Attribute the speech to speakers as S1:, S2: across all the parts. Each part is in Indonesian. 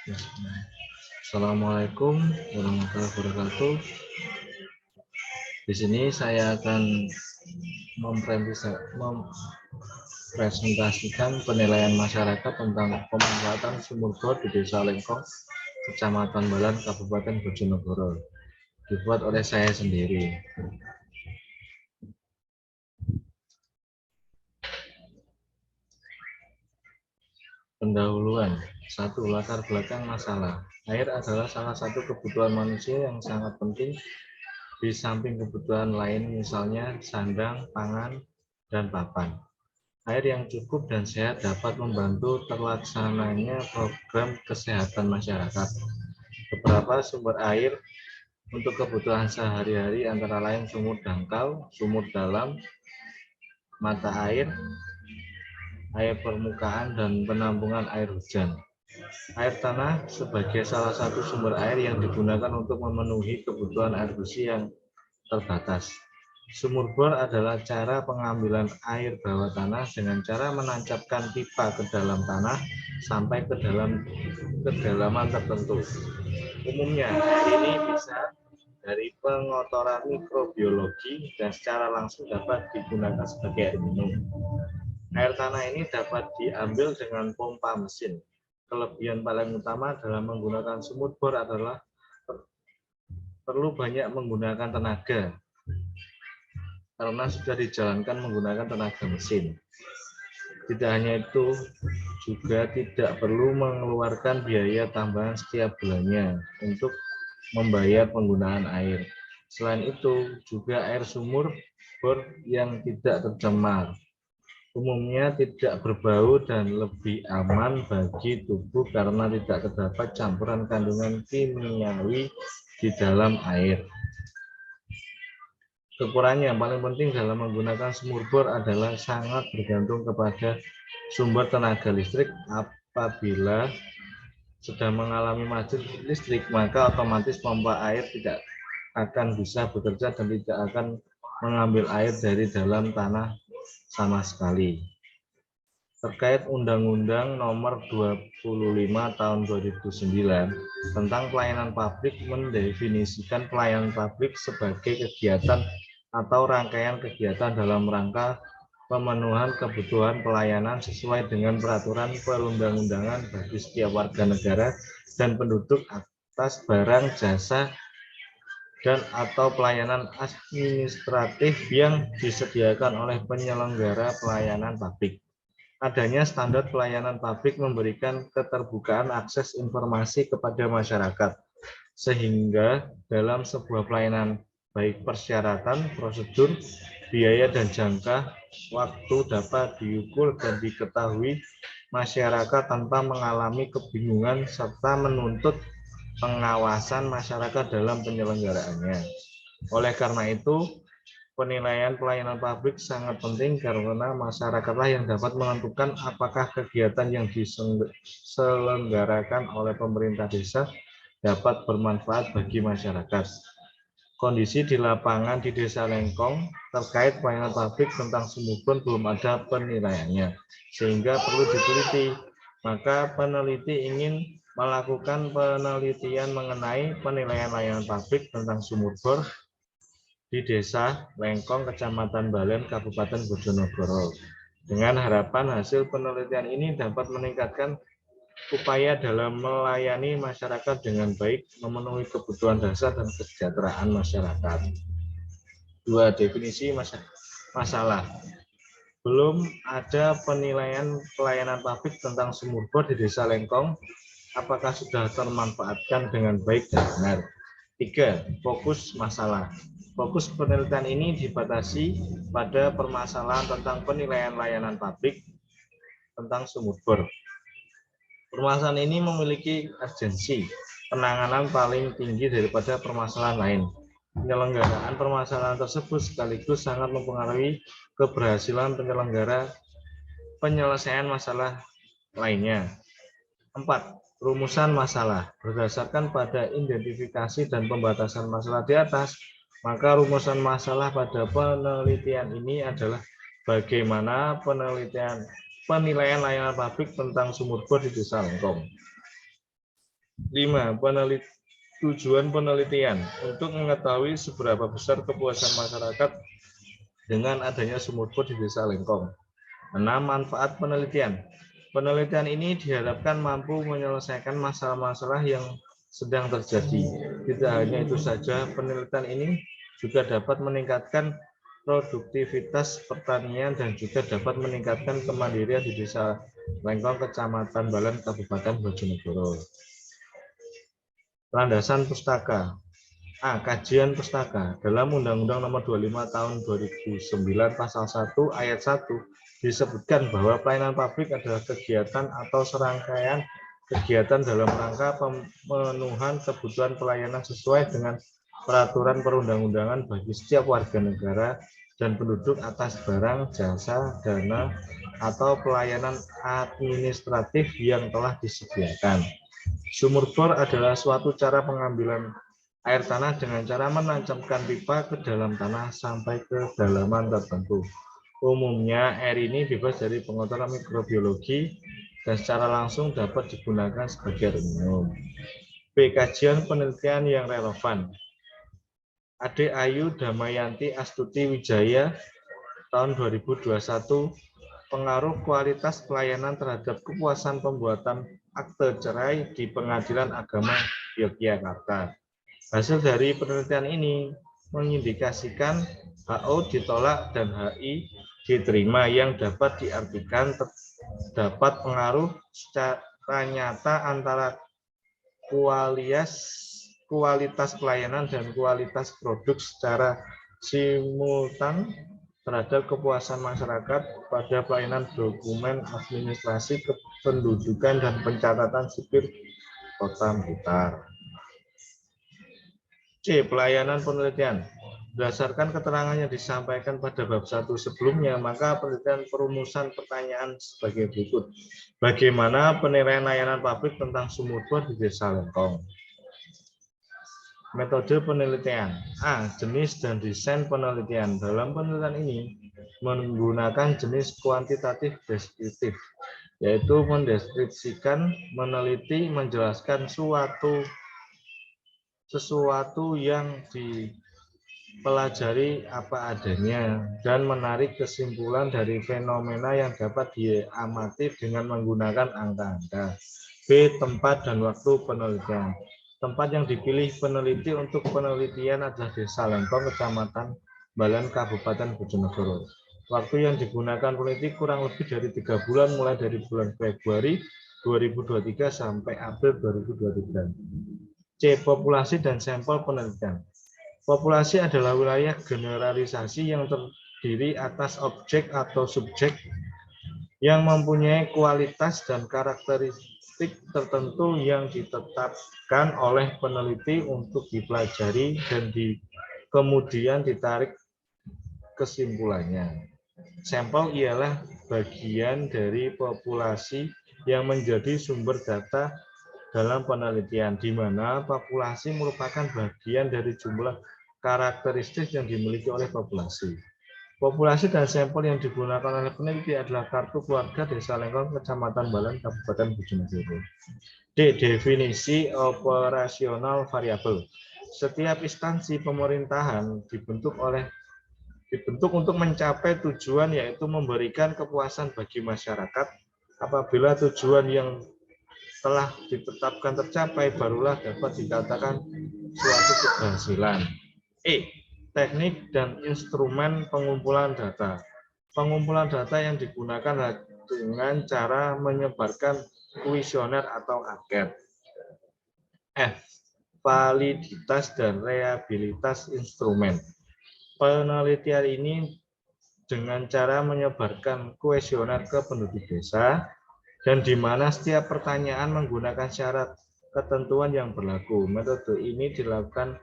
S1: Ya. Assalamualaikum warahmatullahi wabarakatuh. Di sini saya akan mempresentasikan penilaian masyarakat tentang pemanfaatan sumur bor di Desa Lengkong, Kecamatan Balan, Kabupaten Bojonegoro. Dibuat oleh saya sendiri. Pendahuluan. 1. Latar belakang masalah. Air adalah salah satu kebutuhan manusia yang sangat penting di samping kebutuhan lain, misalnya sandang, pangan, dan papan. Air yang cukup dan sehat dapat membantu terlaksananya program kesehatan masyarakat. Beberapa sumber air untuk kebutuhan sehari-hari antara lain sumur dangkal, sumur dalam, mata air, air permukaan, dan penampungan air hujan. Air tanah sebagai salah satu sumber air yang digunakan untuk memenuhi kebutuhan air bersih yang terbatas. Sumur bor adalah cara pengambilan air bawah tanah dengan cara menancapkan pipa ke dalam tanah sampai ke dalam kedalaman tertentu. Umumnya, ini bisa dari pengotoran mikrobiologi dan secara langsung dapat digunakan sebagai air minum. Air tanah ini dapat diambil dengan pompa mesin. Kelebihan paling utama dalam menggunakan sumur bor adalah perlu banyak menggunakan tenaga karena sudah dijalankan menggunakan tenaga mesin. Tidak hanya itu, juga tidak perlu mengeluarkan biaya tambahan setiap bulannya untuk membayar penggunaan air. Selain itu, juga air sumur bor yang tidak tercemar umumnya tidak berbau dan lebih aman bagi tubuh karena tidak terdapat campuran kandungan kimiawi di dalam air. Kekurangan yang paling penting dalam menggunakan sumur bor adalah sangat bergantung kepada sumber tenaga listrik. Apabila sedang mengalami mati listrik, maka otomatis pompa air tidak akan bisa bekerja dan tidak akan mengambil air dari dalam tanah sama sekali. Terkait Undang-Undang Nomor 25 Tahun 2009 tentang pelayanan publik mendefinisikan pelayanan publik sebagai kegiatan atau rangkaian kegiatan dalam rangka pemenuhan kebutuhan pelayanan sesuai dengan peraturan perundang-undangan bagi setiap warga negara dan penduduk atas barang, jasa, dan atau pelayanan administratif yang disediakan oleh penyelenggara pelayanan publik. Adanya standar pelayanan publik memberikan keterbukaan akses informasi kepada masyarakat, sehingga dalam sebuah pelayanan, baik persyaratan, prosedur, biaya, dan jangka waktu dapat diukur dan diketahui masyarakat tanpa mengalami kebingungan serta menuntut pengawasan masyarakat dalam penyelenggaraannya. Oleh karena itu, penilaian pelayanan publik sangat penting karena masyarakatlah yang dapat menentukan apakah kegiatan yang diselenggarakan oleh pemerintah desa dapat bermanfaat bagi masyarakat. Kondisi di lapangan di Desa Lengkong terkait pelayanan publik tentang sumur bor belum ada penilaiannya, sehingga perlu diteliti. Maka peneliti ingin melakukan penelitian mengenai penilaian layanan publik tentang sumur bor di Desa Lengkong, Kecamatan Balen, Kabupaten Bojonegoro. Dengan harapan hasil penelitian ini dapat meningkatkan upaya dalam melayani masyarakat dengan baik, memenuhi kebutuhan dasar dan kesejahteraan masyarakat. 2. Definisi masalah. Belum ada penilaian pelayanan publik tentang sumur bor di Desa Lengkong. Apakah sudah termanfaatkan dengan baik dan benar? 3. Fokus masalah. Fokus penelitian ini dibatasi pada permasalahan tentang penilaian layanan publik tentang sumur bor. Permasalahan ini memiliki urgensi penanganan paling tinggi daripada permasalahan lain. Penyelenggaraan permasalahan tersebut sekaligus sangat mempengaruhi keberhasilan penyelenggara penyelesaian masalah lainnya. 4. Rumusan masalah. Berdasarkan pada identifikasi dan pembatasan masalah di atas, maka rumusan masalah pada penelitian ini adalah bagaimana penilaian layanan publik tentang sumur bor di Desa Lengkong. 5. Tujuan penelitian untuk mengetahui seberapa besar kepuasan masyarakat dengan adanya sumur bor di Desa Lengkong. 6. Manfaat penelitian. Penelitian ini diharapkan mampu menyelesaikan masalah-masalah yang sedang terjadi. Tidak hanya itu saja, penelitian ini juga dapat meningkatkan produktivitas pertanian dan juga dapat meningkatkan kemandirian di Desa Lengkong, Kecamatan Balan, Kabupaten Bojonegoro. Landasan pustaka. A. Kajian pustaka. Dalam Undang-Undang Nomor 25 Tahun 2009 Pasal 1 Ayat 1 disebutkan bahwa pelayanan publik adalah kegiatan atau serangkaian kegiatan dalam rangka pemenuhan kebutuhan pelayanan sesuai dengan peraturan perundang-undangan bagi setiap warga negara dan penduduk atas barang, jasa, dana, atau pelayanan administratif yang telah disediakan. Sumur bor adalah suatu cara pengambilan air tanah dengan cara menancapkan pipa ke dalam tanah sampai ke kedalaman tertentu. Umumnya air ini bebas dari pengotoran mikrobiologi dan secara langsung dapat digunakan sebagai air minum. B. Kajian penelitian yang relevan. Ade Ayu Damayanti Astuti Wijaya tahun 2021, pengaruh kualitas pelayanan terhadap kepuasan pembuatan akte cerai di Pengadilan Agama Yogyakarta. Hasil dari penelitian ini mengindikasikan HO ditolak dan HI diterima, yang dapat diartikan terdapat pengaruh secara nyata antara kualitas pelayanan dan kualitas produk secara simultan terhadap kepuasan masyarakat pada pelayanan dokumen administrasi kependudukan dan pencatatan sipil Kota Blitar. C. Pelayanan penelitian. Berdasarkan keterangan yang disampaikan pada bab 1 sebelumnya, maka penelitian perumusan pertanyaan sebagai berikut. Bagaimana penilaian layanan publik tentang sumur bor di Desa Lengkong? Metode penelitian. A. Jenis dan desain penelitian. Dalam penelitian ini menggunakan jenis kuantitatif deskriptif, yaitu mendeskripsikan, meneliti, menjelaskan sesuatu yang dipelajari apa adanya dan menarik kesimpulan dari fenomena yang dapat diamati dengan menggunakan angka-angka. B. Tempat dan waktu penelitian. Tempat yang dipilih peneliti untuk penelitian adalah Desa Lengkong, Kecamatan Balan, Kabupaten Bojonegoro. Waktu yang digunakan peneliti kurang lebih dari 3 bulan, mulai dari bulan Februari 2023 sampai April 2023. C. Populasi dan sampel penelitian. Populasi adalah wilayah generalisasi yang terdiri atas objek atau subjek yang mempunyai kualitas dan karakteristik tertentu yang ditetapkan oleh peneliti untuk dipelajari dan kemudian ditarik kesimpulannya. Sampel ialah bagian dari populasi yang menjadi sumber data dalam penelitian, di mana populasi merupakan bagian dari jumlah karakteristik yang dimiliki oleh populasi. Populasi dan sampel yang digunakan oleh peneliti adalah kartu keluarga Desa Lengkong, Kecamatan Balan, Kabupaten Bojonegoro. D. Definisi operasional variabel. Setiap instansi pemerintahan dibentuk untuk mencapai tujuan, yaitu memberikan kepuasan bagi masyarakat. Apabila tujuan yang telah ditetapkan tercapai, barulah dapat dikatakan suatu keberhasilan. E. Teknik dan instrumen pengumpulan data. Pengumpulan data yang digunakan dengan cara menyebarkan kuesioner atau angket. F. Validitas dan reliabilitas instrumen. Penelitian ini dengan cara menyebarkan kuesioner ke penduduk desa, dan di mana setiap pertanyaan menggunakan syarat ketentuan yang berlaku. Metode ini dilakukan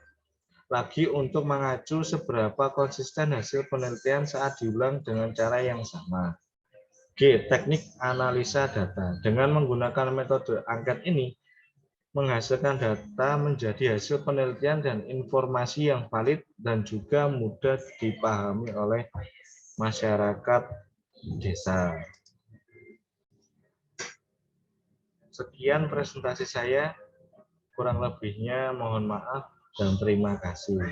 S1: lagi untuk mengacu seberapa konsisten hasil penelitian saat diulang dengan cara yang sama. G. Teknik analisa data. Dengan menggunakan metode angket ini, menghasilkan data menjadi hasil penelitian dan informasi yang valid dan juga mudah dipahami oleh masyarakat desa. Sekian presentasi saya. Kurang lebihnya mohon maaf dan terima kasih.